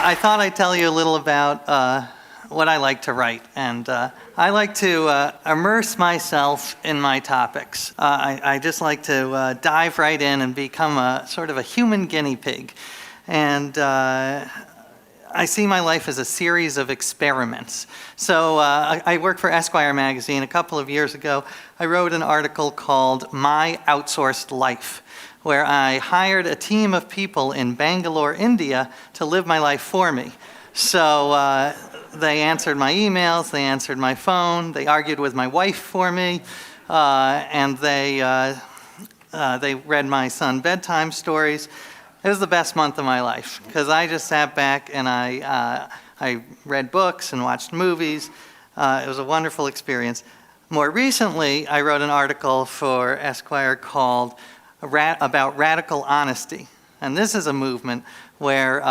I thought I'd tell you a little about what I like to write. And I like to immerse myself in my topics. I just like to dive right in and become a sort of a human guinea pig. And I see my life as a series of experiments. So I work for Esquire magazine. A couple of years ago, I wrote an article called My Outsourced Life, where I hired a team of people in Bangalore, India, to live my life for me. So they answered my emails, they answered my phone, they argued with my wife for me, and they read my son bedtime stories. It was the best month of my life, because I just sat back and I read books and watched movies. It was a wonderful experience. More recently, I wrote an article for Esquire called about radical honesty. And this is a movement where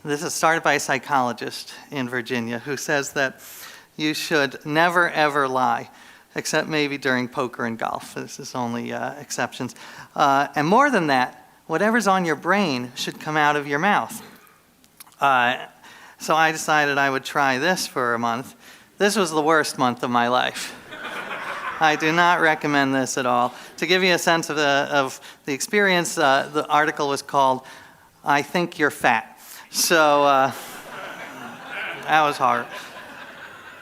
this is started by a psychologist in Virginia who says that you should never ever lie, except maybe during poker and golf. This is only exceptions. And more than that, whatever's on your brain should come out of your mouth. So I decided I would try this for a month. This was the worst month of my life. I do not recommend this at all. To give you a sense of the experience, the article was called, I Think You're Fat. So that was hard.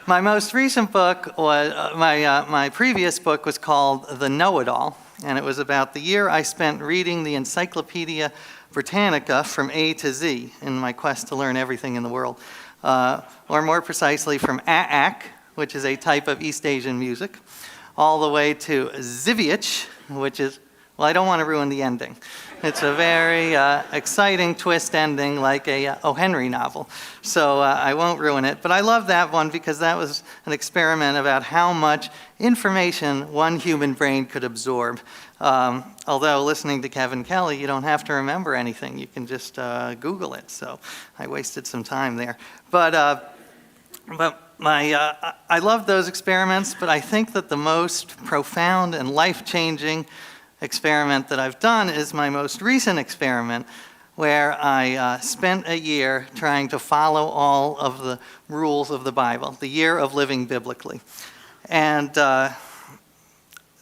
My most recent book was, my previous book was called The Know-It-All, and it was about the year I spent reading the Encyclopedia Britannica from A to Z in my quest to learn everything in the world. Or more precisely, from Aak, which is a type of East Asian music, all the way to Ziviech, which is, well, I don't want to ruin the ending. It's a very exciting twist ending, like a O. Henry novel. So I won't ruin it. But I love that one because that was an experiment about how much information one human brain could absorb. Although listening to Kevin Kelly, you don't have to remember anything. You can just Google it. So I wasted some time there. But I love those experiments, but I think that the most profound and life-changing experiment that I've done is my most recent experiment, where I spent a year trying to follow all of the rules of the Bible, the year of living biblically. And I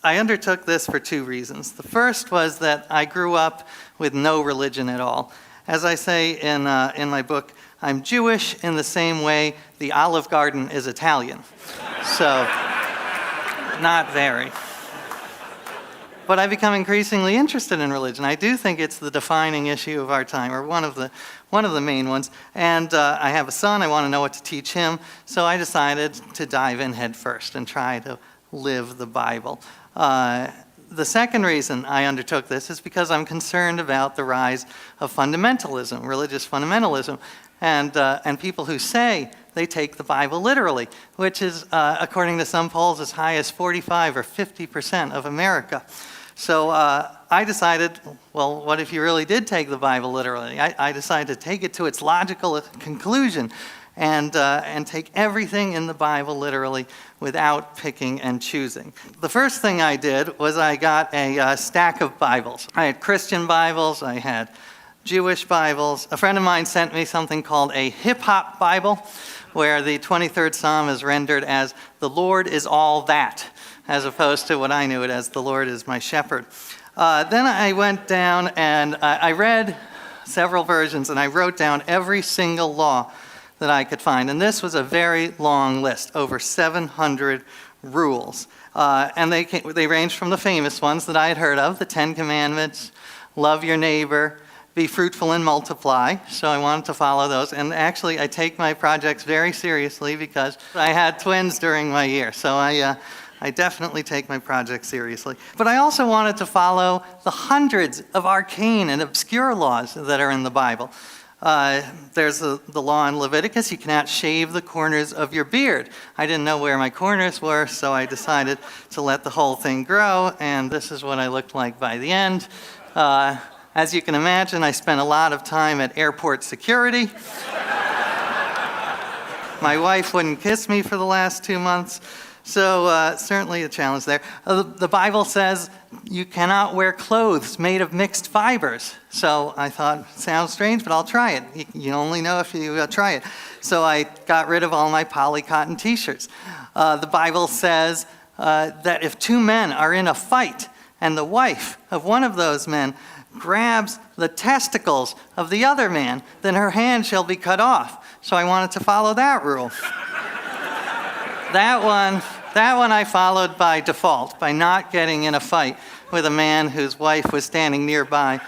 undertook this for two reasons. The first was that I grew up with no religion at all. As I say in my book, I'm Jewish in the same way the Olive Garden is Italian. So, not very. But I've become increasingly interested in religion. I do think it's the defining issue of our time, or one of the main ones. And I have a son, I want to know what to teach him, so I decided to dive in head first and try to live the Bible. The second reason I undertook this is because I'm concerned about the rise of fundamentalism, religious fundamentalism, and people who say they take the Bible literally, which is, according to some polls, as high as 45 or 50% of America. So I decided, well, what if you really did take the Bible literally? I decided to take it to its logical conclusion and take everything in the Bible literally without picking and choosing. The first thing I did was I got a stack of Bibles. I had Christian Bibles, I had Jewish Bibles. A friend of mine sent me something called a hip-hop Bible, where the 23rd Psalm is rendered as, the Lord is all that, as opposed to what I knew it as, the Lord is my shepherd. Then I went down and I read several versions, and I wrote down every single law that I could find. And this was a very long list, over 700 rules. And they ranged from the famous ones that I had heard of, the Ten Commandments, love your neighbor, be fruitful and multiply. So I wanted to follow those. And actually, I take my projects very seriously because I had twins during my year. So I definitely take my projects seriously. But I also wanted to follow the hundreds of arcane and obscure laws that are in the Bible. There's the law in Leviticus, you cannot shave the corners of your beard. I didn't know where my corners were, so I decided to let the whole thing grow, and this is what I looked like by the end. As you can imagine, I spent a lot of time at airport security. My wife wouldn't kiss me for the last 2 months. So certainly a challenge there. The Bible says you cannot wear clothes made of mixed fibers. So I thought, sounds strange, but I'll try it. You only know if you try it. So I got rid of all my poly cotton t-shirts. The Bible says that if two men are in a fight and the wife of one of those men grabs the testicles of the other man, then her hand shall be cut off. So I wanted to follow that rule. That one I followed by default, by not getting in a fight with a man whose wife was standing nearby,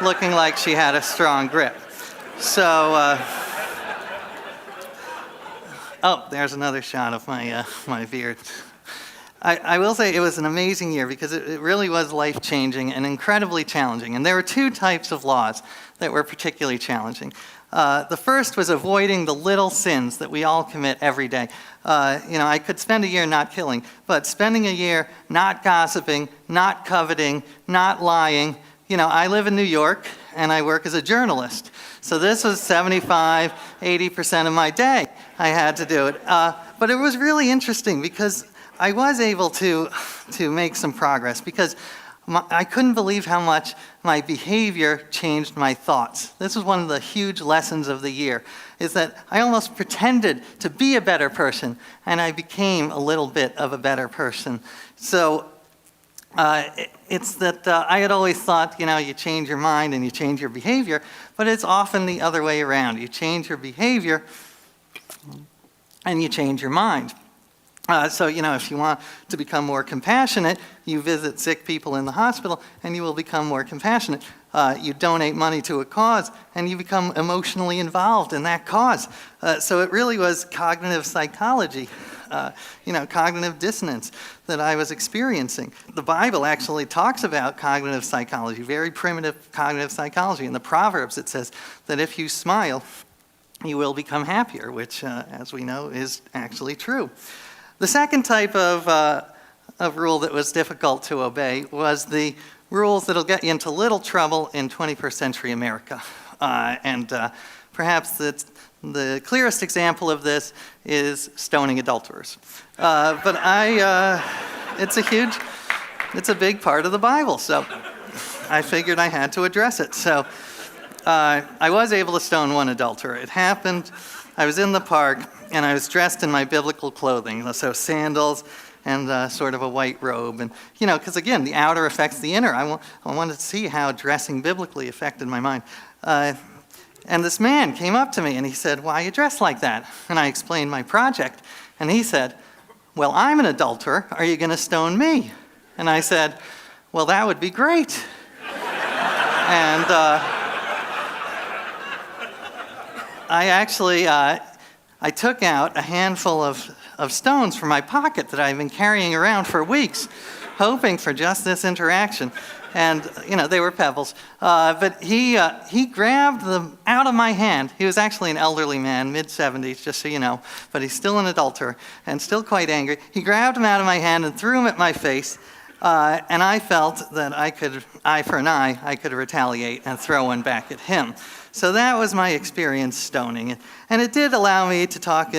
looking like she had a strong grip. So, there's another shot of my beard. I will say it was an amazing year because it really was life-changing and incredibly challenging. And there were two types of laws that were particularly challenging. The first was avoiding the little sins that we all commit every day. I could spend a year not killing, but spending a year not gossiping, not coveting, not lying. I live in New York and I work as a journalist. So this was 75, 80% of my day I had to do it. But it was really interesting because I was able to make some progress because I couldn't believe how much my behavior changed my thoughts. This was one of the huge lessons of the year, is that I almost pretended to be a better person, and I became a little bit of a better person. So it's that I had always thought, you change your mind and you change your behavior, but it's often the other way around. You change your behavior and you change your mind. So if you want to become more compassionate, you visit sick people in the hospital and you will become more compassionate. You donate money to a cause and you become emotionally involved in that cause. So it really was cognitive psychology, cognitive dissonance that I was experiencing. The Bible actually talks about cognitive psychology, very primitive cognitive psychology. In the Proverbs it says that if you smile, you will become happier, which, as we know, is actually true. The second type of rule that was difficult to obey was the rules that'll get you into little trouble in 21st century America. Perhaps the clearest example of this is stoning adulterers. But it's a big part of the Bible, so I figured I had to address it. So I was able to stone one adulterer. It happened, I was in the park, and I was dressed in my biblical clothing, so sandals and sort of a white robe. And, because again, the outer affects the inner. I wanted to see how dressing biblically affected my mind. And this man came up to me and he said, "Why are you dressed like that?" And I explained my project. And he said, "Well, I'm an adulterer. Are you going to stone me?" And I said, "Well, that would be great." And I took out a handful of stones from my pocket that I've been carrying around for weeks, hoping for just this interaction. And, they were pebbles. But he grabbed them out of my hand. He was actually an elderly man, mid-70s, just so you know, but he's still an adulterer and still quite angry. He grabbed them out of my hand and threw them at my face. And I felt that I could retaliate and throw one back at him. So that was my experience stoning. And it did allow me to talk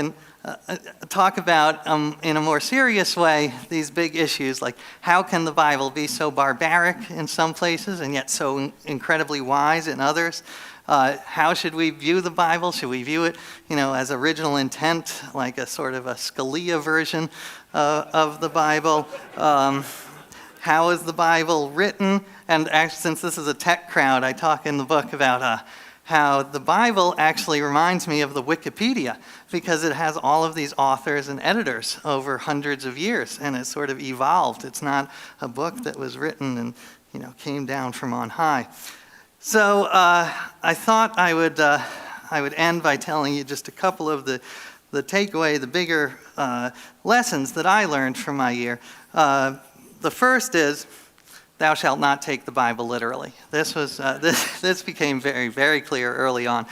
about, in a more serious way, these big issues like how can the Bible be so barbaric in some places and yet so incredibly wise in others? How should we view the Bible? Should we view it, as original intent, like a sort of a Scalia version of the Bible? How is the Bible written? And actually, since this is a tech crowd, I talk in the book about how the Bible actually reminds me of the Wikipedia because it has all of these authors and editors over hundreds of years, and it's sort of evolved. It's not a book that was written and came down from on high. So I thought I would end by telling you just a couple of the takeaway, the bigger lessons that I learned from my year. The first is, thou shalt not take the Bible literally. This became very, very clear early on,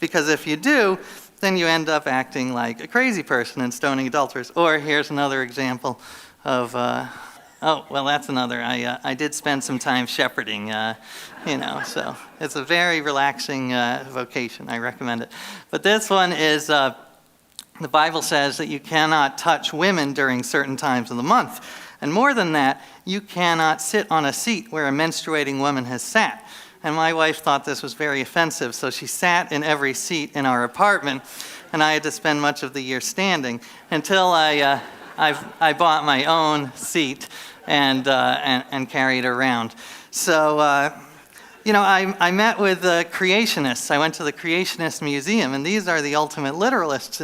because if you do, then you end up acting like a crazy person and stoning adulterers. Or here's another example of, that's another. I did spend some time shepherding, so it's a very relaxing vocation. I recommend it. But this one is, The Bible says that you cannot touch women during certain times of the month. And more than that, you cannot sit on a seat where a menstruating woman has sat. And my wife thought this was very offensive, so she sat in every seat in our apartment, and I had to spend much of the year standing until I bought my own seat and carried around. So, I met with creationists. I went to the Creationist Museum, and these are the ultimate literalists.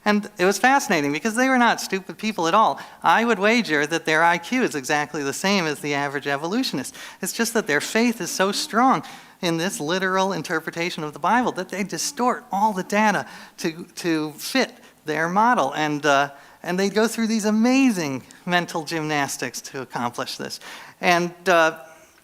And it was fascinating because they were not stupid people at all. I would wager that their IQ is exactly the same as the average evolutionist. It's just that their faith is so strong in this literal interpretation of the Bible that they distort all the data to fit their model. And they go through these amazing mental gymnastics to accomplish this. And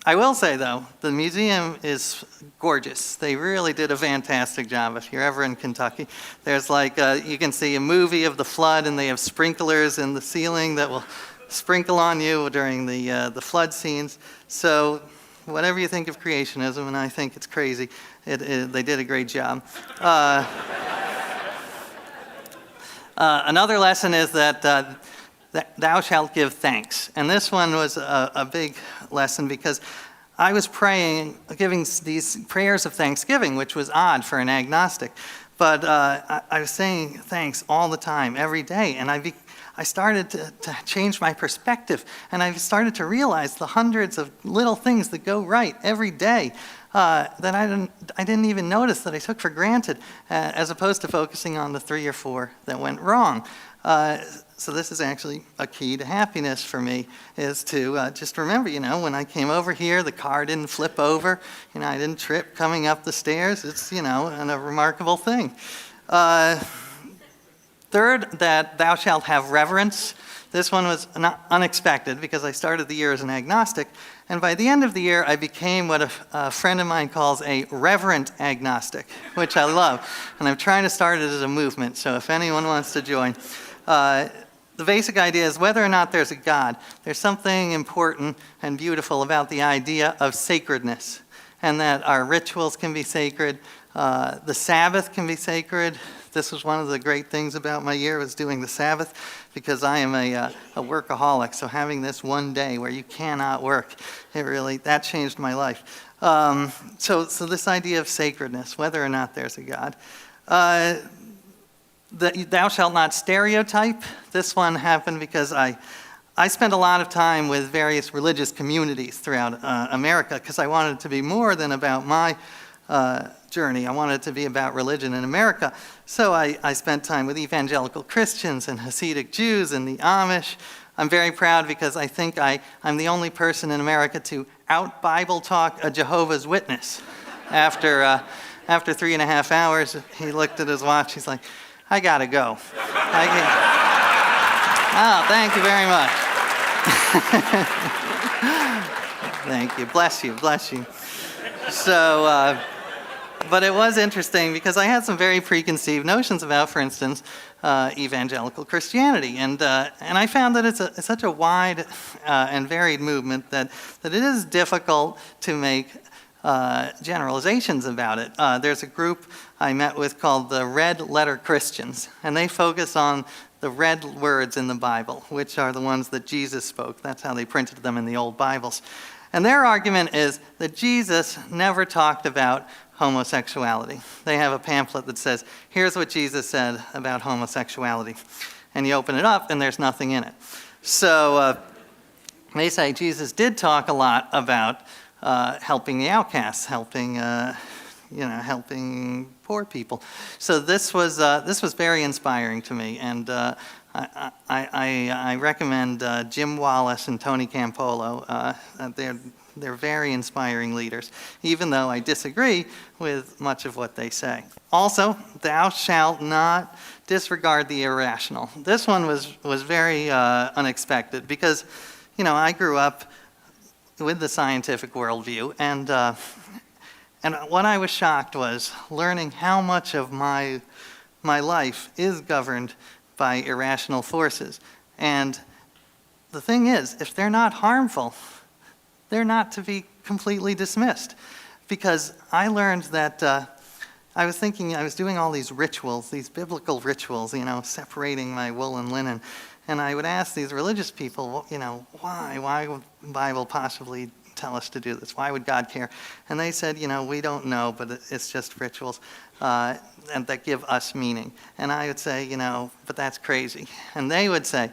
I will say, though, the museum is gorgeous. They really did a fantastic job. If you're ever in Kentucky, there's you can see a movie of the flood, and they have sprinklers in the ceiling that will sprinkle on you during the flood scenes. So whatever you think of creationism, and I think it's crazy, they did a great job. Another lesson is that thou shalt give thanks. And this one was a big lesson because I was giving these prayers of thanksgiving, which was odd for an agnostic. But I was saying thanks all the time, every day. And I started to change my perspective. And I started to realize the hundreds of little things that go right every day that I didn't even notice, that I took for granted, as opposed to focusing on the 3 or 4 that went wrong. So this is actually a key to happiness for me, is to just remember, when I came over here, the car didn't flip over, I didn't trip coming up the stairs. It's, a remarkable thing. Third, that thou shalt have reverence. This one was unexpected because I started the year as an agnostic, and by the end of the year, I became what a friend of mine calls a reverent agnostic, which I love. And I'm trying to start it as a movement, so if anyone wants to join. The basic idea is whether or not there's a God, there's something important and beautiful about the idea of sacredness, and that our rituals can be sacred, the Sabbath can be sacred. This was one of the great things about my year, was doing the Sabbath, because I am a workaholic, so having this one day where you cannot work, that changed my life. So this idea of sacredness, whether or not there's a God. Thou shalt not stereotype. This one happened because I spent a lot of time with various religious communities throughout America, because I wanted it to be more than about my journey. I wanted it to be about religion in America. So I spent time with evangelical Christians and Hasidic Jews and the Amish. I'm very proud because I think I'm the only person in America to out-Bible talk a Jehovah's Witness. After 3.5 hours, he looked at his watch. He's like, I gotta go. Oh, thank you very much. Thank you. Bless you. So, but it was interesting because I had some very preconceived notions about, for instance, evangelical Christianity, and I found that it's such a wide and varied movement that it is difficult to make generalizations about it. There's a group I met with called the Red Letter Christians, and they focus on the red words in the Bible, which are the ones that Jesus spoke. That's how they printed them in the old Bibles. And their argument is that Jesus never talked about homosexuality. They have a pamphlet that says, here's what Jesus said about homosexuality. And you open it up, and there's nothing in it. So they say Jesus did talk a lot about helping the outcasts, helping poor people. So this was very inspiring to me, and I recommend Jim Wallace and Tony Campolo. They're very inspiring leaders, even though I disagree with much of what they say. Also, thou shalt not disregard the irrational. This one was very unexpected because, I grew up with the scientific worldview, and what I was shocked was learning how much of my life is governed by irrational forces. And the thing is, if they're not harmful, they're not to be completely dismissed. Because I learned that I was thinking, I was doing all these rituals, these biblical rituals, separating my wool and linen. And I would ask these religious people, why? Why would the Bible possibly tell us to do this? Why would God care? And they said, we don't know, but it's just rituals, and that give us meaning. And I would say, but that's crazy. And they would say,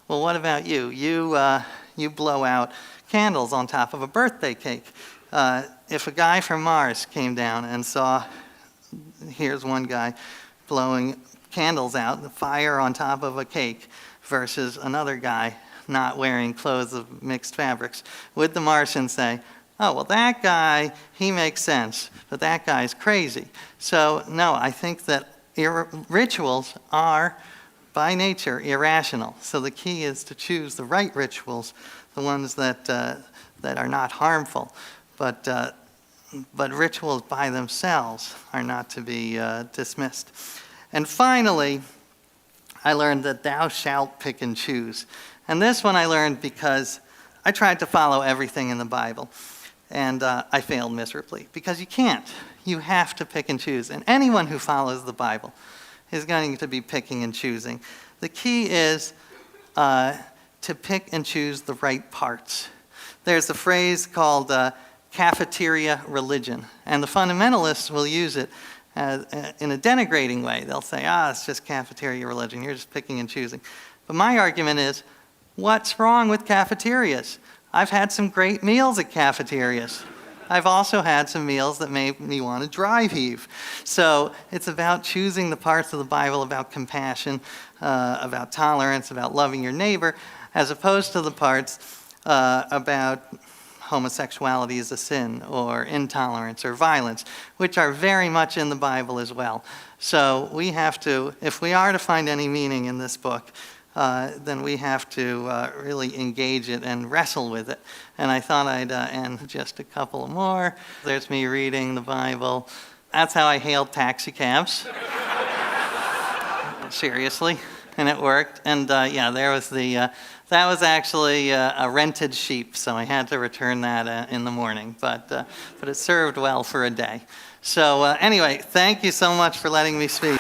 well, what about you? You blow out candles on top of a birthday cake. If a guy from Mars came down and saw, here's one guy blowing candles out, the fire on top of a cake, versus another guy not wearing clothes of mixed fabrics, would the Martian say, oh, well, that guy, he makes sense, but that guy's crazy? So, no, I think that rituals are, by nature, irrational. So the key is to choose the right rituals, the ones that are not harmful. But rituals by themselves are not to be dismissed. And finally, I learned that thou shalt pick and choose. And this one I learned because I tried to follow everything in the Bible, and I failed miserably, because you can't. You have to pick and choose. And anyone who follows the Bible is going to be picking and choosing. The key is to pick and choose the right parts. There's a phrase called Cafeteria Religion, and the fundamentalists will use it in a denigrating way. They'll say, it's just cafeteria religion, you're just picking and choosing. But my argument is, what's wrong with cafeterias? I've had some great meals at cafeterias. I've also had some meals that made me want to dry heave. So it's about choosing the parts of the Bible about compassion, about tolerance, about loving your neighbor, as opposed to the parts about homosexuality is a sin, or intolerance, or violence, which are very much in the Bible as well. So we have to, if we are to find any meaning in this book, then we have to really engage it and wrestle with it. And I thought I'd end just a couple more. There's me reading the Bible. That's how I hailed taxi cabs. Seriously. And it worked. And there was that was actually a rented sheep, so I had to return that in the morning. But it served well for a day. So anyway, thank you so much for letting me speak.